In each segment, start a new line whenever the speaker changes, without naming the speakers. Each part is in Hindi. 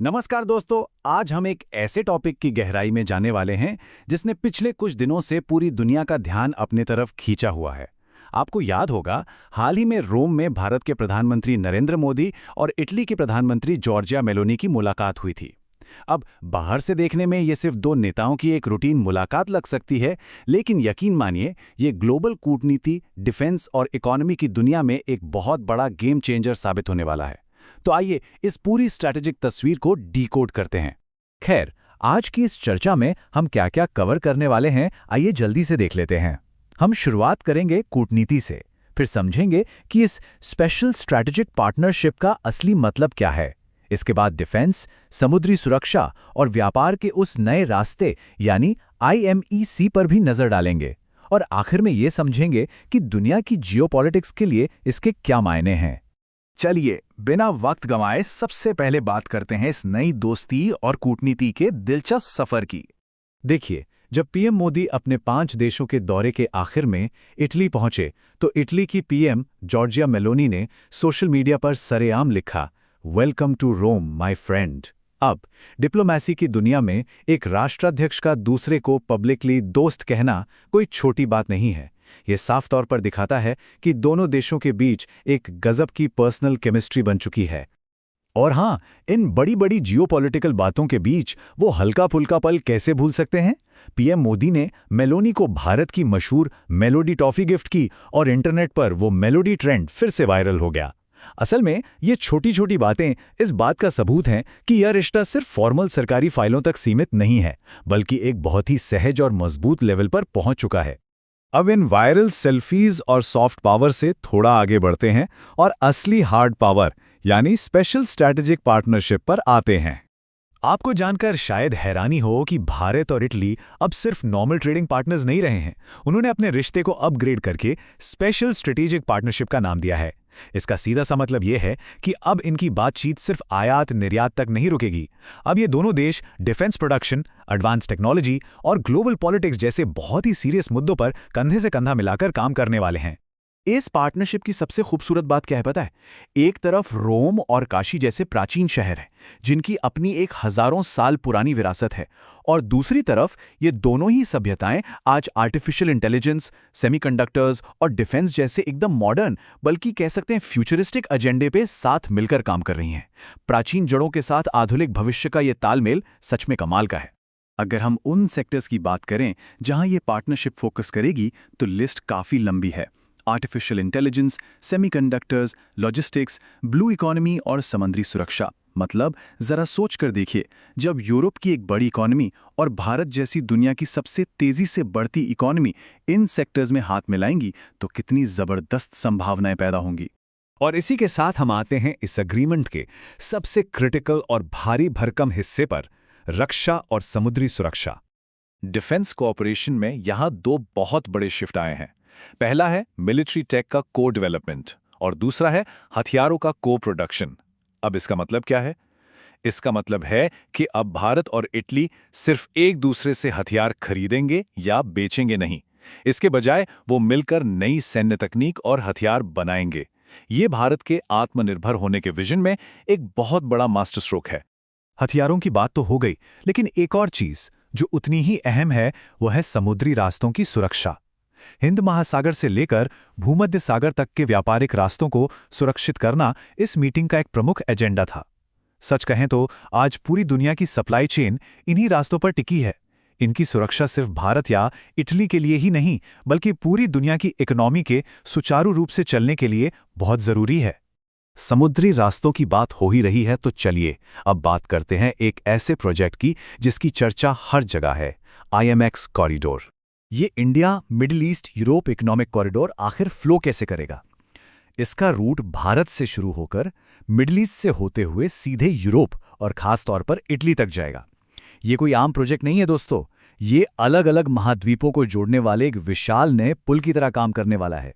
नमस्कार दोस्तों। आज हम एक ऐसे टॉपिक की गहराई में जाने वाले हैं जिसने पिछले कुछ दिनों से पूरी दुनिया का ध्यान अपने तरफ खींचा हुआ है। आपको याद होगा, हाल ही में रोम में भारत के प्रधानमंत्री नरेंद्र मोदी और इटली की प्रधानमंत्री जॉर्जिया मेलोनी की मुलाकात हुई थी। अब बाहर से देखने में ये सिर्फ दो नेताओं की एक रूटीन मुलाकात लग सकती है, लेकिन यकीन मानिए ये ग्लोबल कूटनीति, डिफेंस और इकोनॉमी की दुनिया में एक बहुत बड़ा गेम चेंजर साबित होने वाला है। तो आइए इस पूरी स्ट्रैटेजिक तस्वीर को डीकोड करते हैं। खैर, आज की इस चर्चा में हम क्या-क्या कवर करने वाले हैं, आइए जल्दी से देख लेते हैं। हम शुरुआत करेंगे कूटनीति से, फिर समझेंगे कि इस स्पेशल स्ट्रैटेजिक पार्टनरशिप का असली मतलब क्या है। इसके बाद डिफेंस, समुद्री सुरक्षा और व्यापार के उस नए रास्ते यानी IMEC पर भी नजर डालेंगे। और आखिर में ये समझेंगे कि दुनिया की जियोपॉलिटिक्स के लिए इसके क्या मायने हैं। चलिए, बिना वक्त गंवाए सबसे पहले बात करते हैं इस नई दोस्ती और कूटनीति के दिलचस्प सफर की। देखिए, जब पीएम मोदी अपने 5 देशों के दौरे के आखिर में इटली पहुंचे, तो इटली की पीएम जॉर्जिया मेलोनी ने सोशल मीडिया पर सरेआम लिखा, welcome to Rome my friend. अब डिप्लोमेसी की दुनिया में एक राष्ट्राध्यक्ष का दूसरे को पब्लिकली दोस्त कहना कोई छोटी बात नहीं है। ये साफ तौर पर दिखाता है कि दोनों देशों के बीच एक गजब की पर्सनल केमिस्ट्री बन चुकी है। और हाँ, इन बड़ी बड़ी जियोपॉलिटिकल बातों के बीच वो हल्का फुल्का पल कैसे भूल सकते हैं। पीएम मोदी ने मेलोनी को भारत की मशहूर मेलोडी टॉफी गिफ्ट की और इंटरनेट पर वो मेलोडी ट्रेंड फिर से वायरल हो गया। असल में ये छोटी छोटी बातें इस बात का सबूत हैं कि यह रिश्ता सिर्फ फॉर्मल सरकारी फाइलों तक सीमित नहीं है, बल्कि एक बहुत ही सहज और मजबूत लेवल पर पहुंच चुका है। अब इन वायरल सेल्फीज और सॉफ्ट पावर से थोड़ा आगे बढ़ते हैं और असली हार्ड पावर यानी स्पेशल स्ट्रैटेजिक पार्टनरशिप पर आते हैं। आपको जानकर शायद हैरानी हो कि भारत और इटली अब सिर्फ नॉर्मल ट्रेडिंग पार्टनर्स नहीं रहे हैं। उन्होंने अपने रिश्ते को अपग्रेड करके स्पेशल स्ट्रेटेजिक पार्टनरशिप का नाम दिया है। इसका सीधा सा मतलब यह है कि अब इनकी बातचीत सिर्फ आयात निर्यात तक नहीं रुकेगी। अब ये दोनों देश डिफेंस प्रोडक्शन, एडवांस टेक्नोलॉजी और ग्लोबल पॉलिटिक्स जैसे बहुत ही सीरियस मुद्दों पर कंधे से कंधा मिलाकर काम करने वाले हैं। इस पार्टनरशिप की सबसे खूबसूरत बात क्या है पता है? एक तरफ रोम और काशी जैसे प्राचीन शहर हैं, जिनकी अपनी एक हजारों साल पुरानी विरासत है, और दूसरी तरफ ये दोनों ही सभ्यताएं आज आर्टिफिशियल इंटेलिजेंस, सेमीकंडक्टर्स और डिफेंस जैसे एकदम मॉडर्न, बल्कि कह सकते हैं फ्यूचरिस्टिक एजेंडे पे साथ मिलकर काम कर रही हैं। प्राचीन जड़ों के साथ आधुनिक भविष्य का ये तालमेल सच में कमाल का है। अगर हम उन सेक्टर्स की बात करें जहां ये पार्टनरशिप फोकस करेगी, तो लिस्ट काफी लंबी है। Artificial intelligence, semiconductors, logistics, blue economy और समुद्री सुरक्षा। मतलब जरा सोच कर देखिए, जब यूरोप की एक बड़ी इकोनॉमी और भारत जैसी दुनिया की सबसे तेजी से बढ़ती इकोनॉमी इन सेक्टर्स में हाथ मिलाएंगी, तो कितनी जबरदस्त संभावनाएं पैदा होंगी। और इसी के साथ हम आते हैं इस एग्रीमेंट के सबसे क्रिटिकल और भारी भरकम हिस्से पर, रक्षा और समुद्री सुरक्षा। डिफेंस कोऑपरेशन में यहां दो बहुत बड़े शिफ्ट आए हैं। पहला है मिलिट्री टेक का को डेवलपमेंट और दूसरा है हथियारों का को प्रोडक्शन। अब इसका मतलब क्या है? इसका मतलब है कि अब भारत और इटली सिर्फ एक दूसरे से हथियार खरीदेंगे या बेचेंगे नहीं। इसके बजाय वो मिलकर नई सैन्य तकनीक और हथियार बनाएंगे। ये भारत के आत्मनिर्भर होने के विजन में एक बहुत बड़ा मास्टर स्ट्रोक है। हथियारों की बात तो हो गई, लेकिन एक और चीज जो उतनी ही अहम है, वो है समुद्री रास्तों की सुरक्षा। हिंद महासागर से लेकर भूमध्य सागर तक के व्यापारिक रास्तों को सुरक्षित करना इस मीटिंग का एक प्रमुख एजेंडा था। सच कहें तो आज पूरी दुनिया की सप्लाई चेन इन्हीं रास्तों पर टिकी है। इनकी सुरक्षा सिर्फ भारत या इटली के लिए ही नहीं, बल्कि पूरी दुनिया की इकोनॉमी के सुचारू रूप से चलने के लिए बहुत जरूरी है। समुद्री रास्तों की बात हो ही रही है, तो चलिए अब बात करते हैं एक ऐसे प्रोजेक्ट की जिसकी चर्चा हर जगह है, IMEC कॉरिडोर। ये India, middle east, Europe economic corridor आखिर फ्लो कैसे करेगा? इसका रूट भारत से शुरू होकर मिडिल ईस्ट से होते हुए सीधे यूरोप और खास तौर पर इटली तक जाएगा। ये कोई आम प्रोजेक्ट नहीं है दोस्तों, ये अलग अलग महाद्वीपों को जोड़ने वाले एक विशाल नए पुल की तरह काम करने वाला है।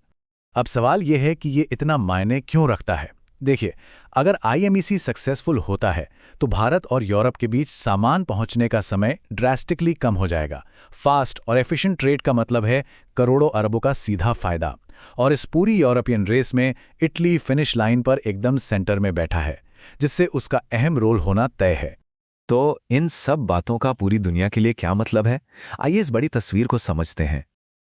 अब सवाल यह है कि ये इतना मायने क्यों रखता है? देखिए, अगर IMEC सक्सेसफुल होता है तो भारत और यूरोप के बीच सामान पहुंचने का समय ड्रास्टिकली कम हो जाएगा। फास्ट और एफिशिएंट ट्रेड का मतलब है करोड़ों अरबों का सीधा फायदा। और इस पूरी यूरोपियन रेस में इटली फिनिश लाइन पर एकदम सेंटर में बैठा है। जिससे उसका अहम रोल होना तय है।
तो इन सब बातों का पूरी दुनिया के लिए क्या मतलब है? आइए इस बड़ी तस्वीर को समझते हैं।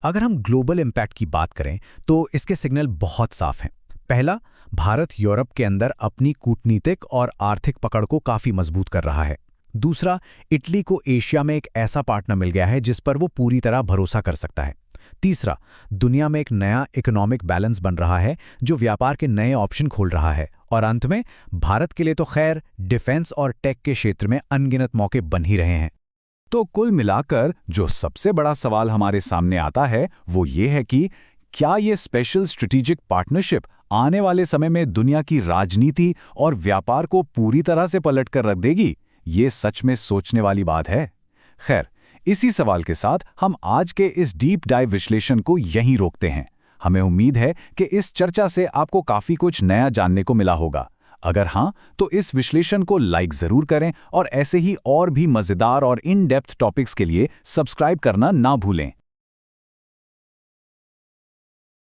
अगर हम ग्लोबल इम्पैक्ट की बात करें तो इसके सिग्नल बहुत साफ हैं। पहला, भारत यूरोप के अंदर अपनी कूटनीतिक और आर्थिक पकड़ को काफी मजबूत कर रहा है। दूसरा, इटली को एशिया में एक ऐसा पार्टनर मिल गया है जिस पर वो पूरी तरह भरोसा कर सकता है। तीसरा, दुनिया में एक नया इकोनॉमिक बैलेंस बन रहा है जो व्यापार के नए ऑप्शन खोल रहा है। और अंत में, भारत के लिए तो खैर डिफेंस और टेक के क्षेत्र में अनगिनत मौके बन ही रहे हैं। तो कुल मिलाकर जो सबसे बड़ा सवाल हमारे सामने आता है वो ये है कि क्या ये स्पेशल स्ट्रेटेजिक पार्टनरशिप आने वाले समय में दुनिया की राजनीति और व्यापार को पूरी तरह से पलट कर रख देगी? ये सच में सोचने वाली बात है। खैर, इसी सवाल के साथ हम आज के इस डीप डाइव विश्लेषण को यहीं रोकते हैं। हमें उम्मीद है कि इस चर्चा से आपको काफी कुछ नया जानने को मिला होगा। अगर हाँ, तो इस विश्लेषण को लाइक जरूर करें और ऐसे ही और भी मजेदार और इन डेप्थ टॉपिक्स के लिए सब्सक्राइब करना ना भूलें।